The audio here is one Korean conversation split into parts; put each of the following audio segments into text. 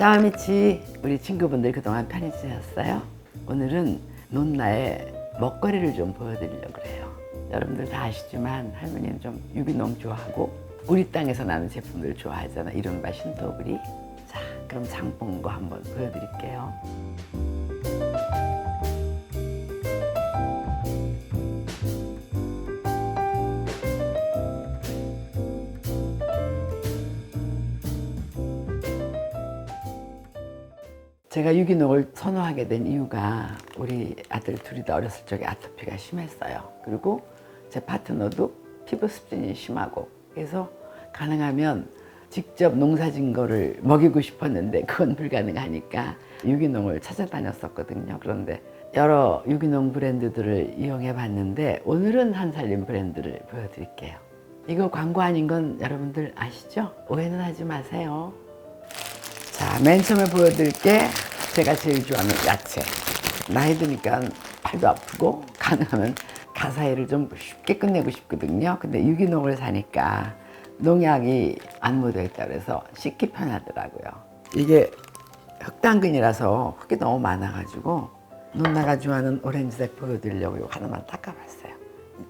짜미치 우리 친구분들 그동안 편히 지냈어요? 오늘은 논나의 먹거리를 좀 보여드리려고 그래요. 여러분들 다 아시지만 할머니는 좀 유기농 좋아하고 우리 땅에서 나는 제품들 좋아하잖아. 이른바 신토부리. 자, 그럼 장 본 거 한번 보여드릴게요. 제가 유기농을 선호하게 된 이유가 우리 아들 둘이 다 어렸을 적에 아토피가 심했어요. 그리고 제 파트너도 피부 습진이 심하고, 그래서 가능하면 직접 농사진 거를 먹이고 싶었는데 그건 불가능하니까 유기농을 찾아다녔었거든요. 그런데 여러 유기농 브랜드들을 이용해 봤는데 오늘은 한살림 브랜드를 보여드릴게요. 이거 광고 아닌 건 여러분들 아시죠? 오해는 하지 마세요. 자, 맨 처음에 보여드릴 게 제가 제일 좋아하는 야채. 나이 드니까 팔도 아프고 가능하면 가사일을 좀 쉽게 끝내고 싶거든요. 근데 유기농을 사니까 농약이 안 묻어 있다 그래서 씻기 편하더라고요. 이게 흑당근이라서 흙이 너무 많아가지고 누나가 좋아하는 오렌지색 보여드리려고 이거 하나만 닦아봤어요.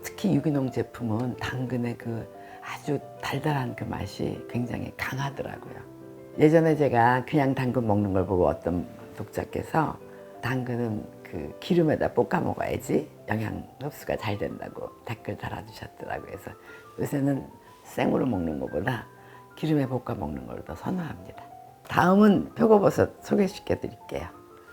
특히 유기농 제품은 당근의 그 아주 달달한 그 맛이 굉장히 강하더라고요. 예전에 제가 그냥 당근 먹는 걸 보고 어떤 독자께서 당근은 그 기름에다 볶아 먹어야지 영양 흡수가 잘 된다고 댓글 달아주셨더라고요. 그래서 요새는 생으로 먹는 것보다 기름에 볶아 먹는 걸 더 선호합니다. 다음은 표고버섯 소개시켜 드릴게요.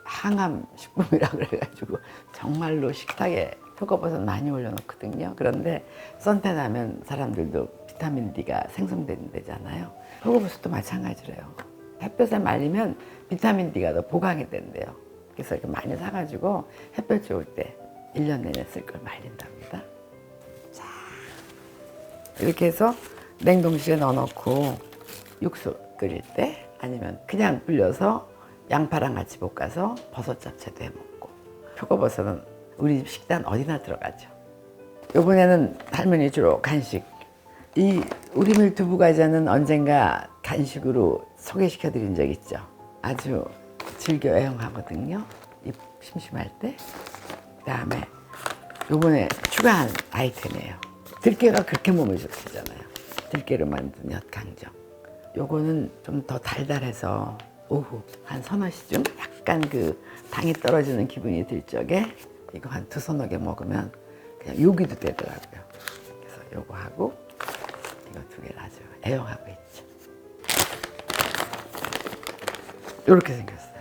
항암 식품이라고 그래가지고 정말로 식탁에 표고버섯 많이 올려놓거든요. 그런데 선탠하면 사람들도 비타민 D가 생성된대잖아요. 표고버섯도 마찬가지래요. 햇볕에 말리면 비타민 D가 더 보강이 된대요. 그래서 이렇게 많이 사가지고 햇볕 좋을 때 1년 내내 쓸 걸 말린답니다. 자, 이렇게 해서 냉동실에 넣어놓고 육수 끓일 때 아니면 그냥 불려서 양파랑 같이 볶아서 버섯 잡채도 해먹고. 표고버섯은 우리 집 식단 어디나 들어가죠. 이번에는 할머니 주로 간식. 이 우리밀 두부과자는 언젠가 간식으로 소개시켜 드린 적 있죠. 아주 즐겨 애용하거든요. 입 심심할 때. 그다음에 요번에 추가한 아이템이에요. 들깨가 그렇게 몸에 좋다잖아요. 들깨로 만든 엿강정. 요거는 좀 더 달달해서 오후 한 서너 시쯤 약간 그 당이 떨어지는 기분이 들 적에 이거 한 두 서너 개 먹으면 그냥 요기도 되더라고요. 그래서 요거 하고 이거 두 개를 아주 애용하고 있죠. 이렇게 생겼어요.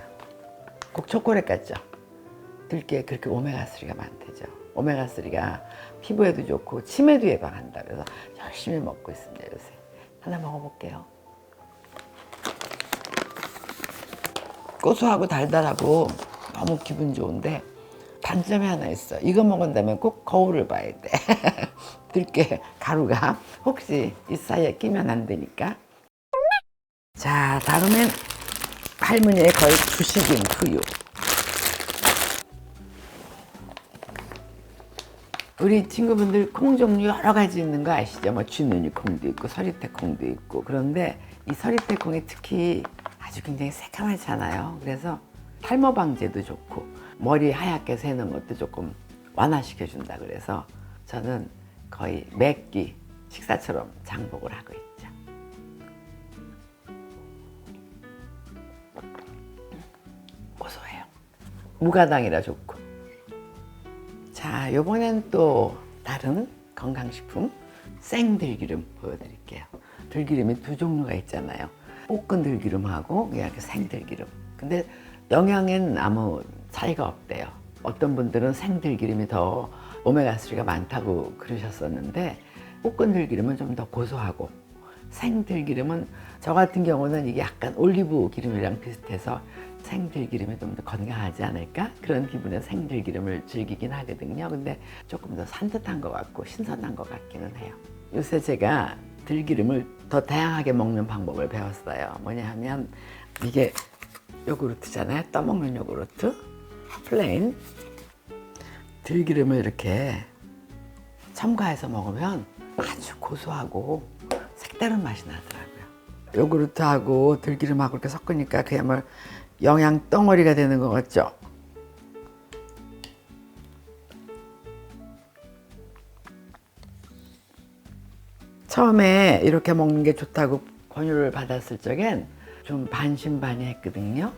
꼭 초콜릿 같죠? 들깨에 그렇게 오메가3가 많대죠. 오메가3가 피부에도 좋고 치매도 예방한다 그래서 열심히 먹고 있습니다. 요새 하나 먹어볼게요. 고소하고 달달하고 너무 기분 좋은데 단점이 하나 있어. 이거 먹은 다음에 꼭 거울을 봐야 돼. 들깨 가루가 혹시 이 사이에 끼면 안 되니까. 자, 다음엔 할머니의 거의 주식인 두유. 우리 친구분들 콩 종류 여러 가지 있는 거 아시죠? 뭐 쥐누니 콩도 있고 서리태 콩도 있고. 그런데 이 서리태 콩이 특히 아주 굉장히 새까맣잖아요. 그래서 탈모 방제도 좋고 머리 하얗게 새는 것도 조금 완화시켜 준다 그래서 저는 거의 매끼 식사처럼 장복을 하고 있죠. 고소해요. 무가당이라 좋고. 자, 요번엔 또 다른 건강식품 생들기름 보여드릴게요. 들기름이 두 종류가 있잖아요. 볶은 들기름하고 그냥 생들기름. 근데 영양엔 아무 차이가 없대요. 어떤 분들은 생들기름이 더 오메가3가 많다고 그러셨었는데 볶은 들기름은 좀 더 고소하고 생들기름은 저 같은 경우는 이게 약간 올리브 기름이랑 비슷해서 생들기름이 좀 더 건강하지 않을까? 그런 기분의 생들기름을 즐기긴 하거든요. 근데 조금 더 산뜻한 것 같고 신선한 것 같기는 해요. 요새 제가 들기름을 더 다양하게 먹는 방법을 배웠어요. 뭐냐 하면 이게 요구르트잖아요. 떠먹는 요구르트. 플레인. 들기름을 이렇게 첨가해서 먹으면 아주 고소하고 색다른 맛이 나더라고요. 요구르트하고 들기름하고 이렇게 섞으니까 그야말로 영양 덩어리가 되는 것 같죠? 처음에 이렇게 먹는 게 좋다고 권유를 받았을 적엔 좀 반신반의했거든요.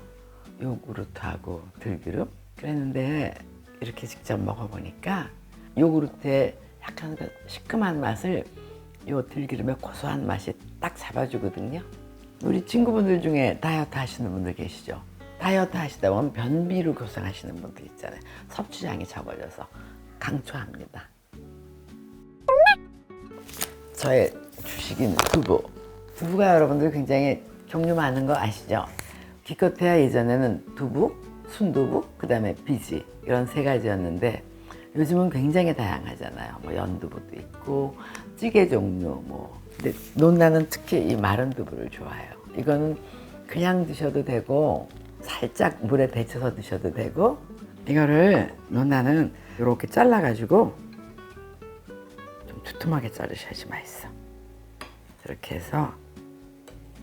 요구르트하고 들기름. 그랬는데 이렇게 직접 먹어보니까 요구르트의 약간 그 시큼한 맛을 요 들기름의 고소한 맛이 딱 잡아주거든요. 우리 친구분들 중에 다이어트 하시는 분들 계시죠? 다이어트 하시다 보면 변비로 고생하시는 분들 있잖아요. 섭취량이 적어져서 강추합니다. 저의 주식인 두부. 두부가 여러분들 굉장히 종류 많은 거 아시죠? 기껏해야 예전에는 두부, 순두부, 그 다음에 비지 이런 세 가지였는데 요즘은 굉장히 다양하잖아요. 뭐 연두부도 있고 찌개 종류 뭐. 근데 논나는 특히 이 마른 두부를 좋아해요. 이거는 그냥 드셔도 되고 살짝 물에 데쳐서 드셔도 되고 이거를 논나는 이렇게 잘라가지고 두툼하게 자르셔야지 맛있어. 이렇게 해서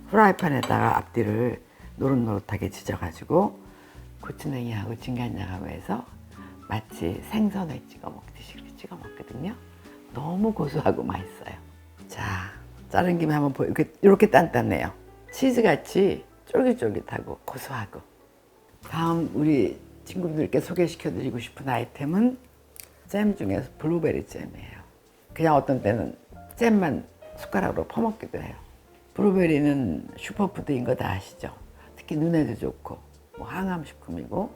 프라이팬에다가 앞뒤를 노릇노릇하게 지져가지고 고추냉이하고 진간장하고 해서 마치 생선을 찍어 먹듯이 이렇게 찍어 먹거든요. 너무 고소하고 맛있어요. 자, 자른 김에 한번 보여. 이렇게 단단해요. 치즈같이 쫄깃쫄깃하고 고소하고. 다음 우리 친구들께 소개시켜드리고 싶은 아이템은 잼 중에서 블루베리 잼이에요. 그냥 어떤 때는 잼만 숟가락으로 퍼먹기도 해요. 블루베리는 슈퍼푸드인 거 다 아시죠? 특히 눈에도 좋고 뭐 항암식품이고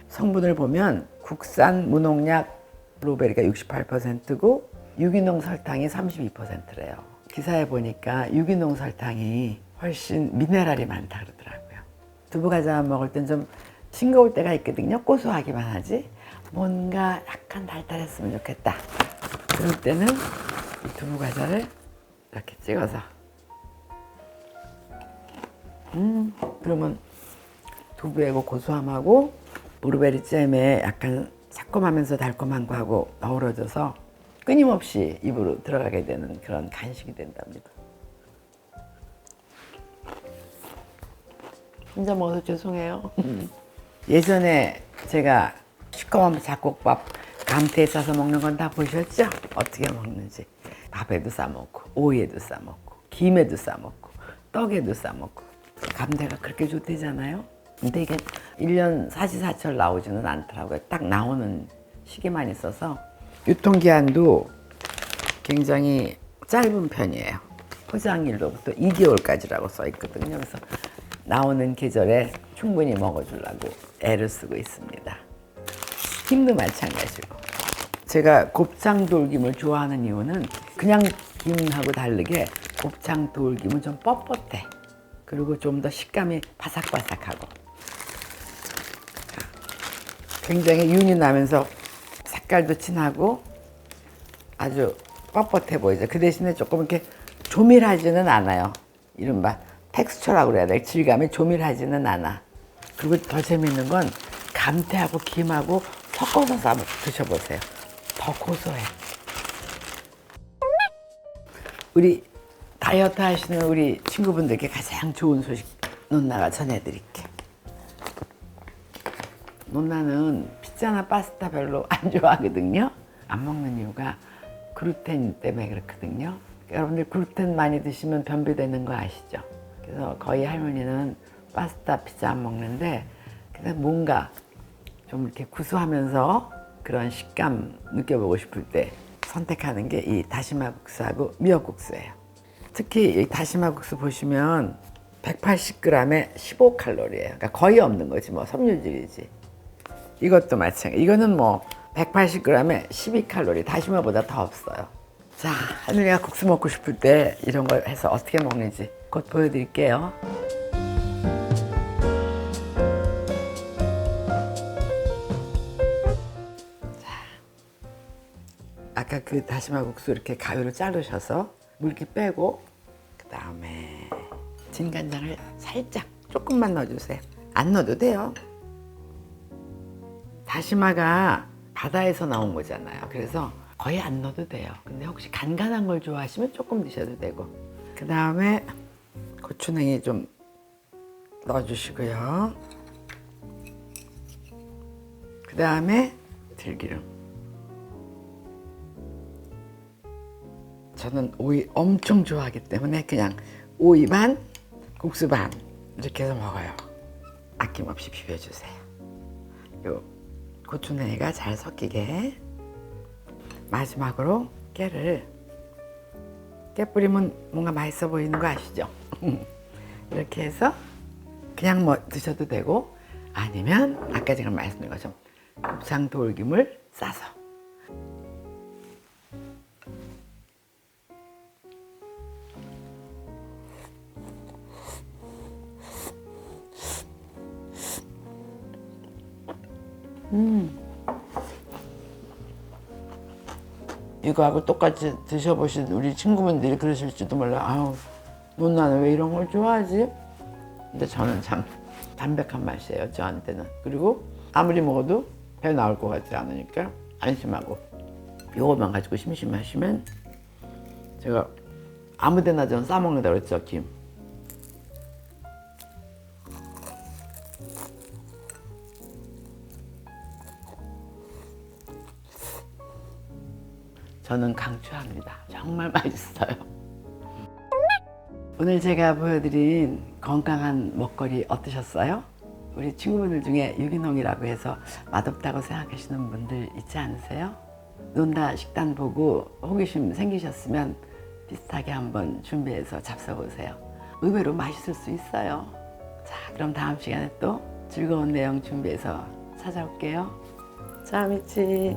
성분을 보면 국산 무농약 블루베리가 68%고 유기농 설탕이 32%래요. 기사에 보니까 유기농 설탕이 훨씬 미네랄이 많다 그러더라고요. 두부 과자 먹을 땐 좀 싱거울 때가 있거든요. 고소하기만 하지 뭔가 약간 달달했으면 좋겠다. 그럴 때는 이 두부 과자를 이렇게 찍어서 그러면 두부의 고소함하고 블루베리 잼에 약간 새콤하면서 달콤한 거하고 어우러져서 끊임없이 입으로 들어가게 되는 그런 간식이 된답니다. 혼자 먹어서 죄송해요. 예전에 제가 시커먼 잡곡밥 감태에 싸서 먹는 건 다 보셨죠? 어떻게 먹는지. 밥에도 싸먹고 오이에도 싸먹고 김에도 싸먹고 떡에도 싸먹고 감태가 그렇게 좋대잖아요. 근데 이게 1년 사시사철 나오지는 않더라고요. 딱 나오는 시기만 있어서 유통기한도 굉장히 짧은 편이에요. 포장일로부터 2개월까지라고 써 있거든요. 그래서 나오는 계절에 충분히 먹어주려고 애를 쓰고 있습니다. 김도 마찬가지고. 제가 곱창 돌김을 좋아하는 이유는 그냥 김하고 다르게 곱창 돌김은 좀 뻣뻣해. 그리고 좀 더 식감이 바삭바삭하고 굉장히 윤이 나면서 색깔도 진하고 아주 뻣뻣해 보이죠. 그 대신에 조금 이렇게 조밀하지는 않아요. 이른바 텍스처라고 그래야 돼. 질감이 조밀하지는 않아. 그리고 더 재밌는 건 감태하고 김하고 섞어서 싸 드셔보세요. 더 고소해. 우리 다이어트 하시는 우리 친구분들께 가장 좋은 소식 논나가 전해드릴게. 논나는 피자나 파스타 별로 안 좋아하거든요. 안 먹는 이유가 글루텐 때문에 그렇거든요. 여러분들 글루텐 많이 드시면 변비되는 거 아시죠? 그래서 거의 할머니는 파스타, 피자 안 먹는데 그냥 뭔가 좀 이렇게 구수하면서 그런 식감 느껴보고 싶을 때 선택하는 게 이 다시마 국수하고 미역국수예요. 특히 이 다시마 국수 보시면 180g에 15칼로리예요. 그러니까 거의 없는 거지 뭐 섬유질이지. 이것도 마찬가지. 이거는 뭐 180g에 12칼로리. 다시마보다 더 없어요. 자, 하늘이가 국수 먹고 싶을 때 이런 걸 해서 어떻게 먹는지 곧 보여드릴게요. 아까 그 다시마 국수 이렇게 가위로 자르셔서 물기 빼고 그 다음에 진간장을 살짝 조금만 넣어주세요. 안 넣어도 돼요. 다시마가 바다에서 나온 거잖아요. 그래서 거의 안 넣어도 돼요. 근데 혹시 간간한 걸 좋아하시면 조금 드셔도 되고 그 다음에 고추냉이 좀 넣어주시고요. 그 다음에 들기름. 저는 오이 엄청 좋아하기 때문에 그냥 오이 반, 국수 반 이렇게 해서 먹어요. 아낌없이 비벼주세요. 요 고추냉이가 잘 섞이게. 마지막으로 깨 뿌리면 뭔가 맛있어 보이는 거 아시죠? 이렇게 해서 그냥 뭐 드셔도 되고, 아니면 아까 제가 말씀드린 것처럼 곱창 돌김을 싸서. 이거하고 똑같이 드셔보신 우리 친구분들이 그러실지도 몰라. 아우, 누나는 왜 이런 걸 좋아하지? 근데 저는 참 담백한 맛이에요, 저한테는. 그리고 아무리 먹어도 배 나올 것 같지 않으니까 안심하고. 요거만 가지고 심심하시면 제가 아무 데나 좀 싸먹는다고 그랬죠, 김. 저는 강추합니다. 정말 맛있어요. 오늘 제가 보여드린 건강한 먹거리 어떠셨어요? 우리 친구분들 중에 유기농이라고 해서 맛없다고 생각하시는 분들 있지 않으세요? 논다 식단 보고 호기심 생기셨으면 비슷하게 한번 준비해서 잡숴보세요. 의외로 맛있을 수 있어요. 자, 그럼 다음 시간에 또 즐거운 내용 준비해서 찾아올게요. 자, 미치.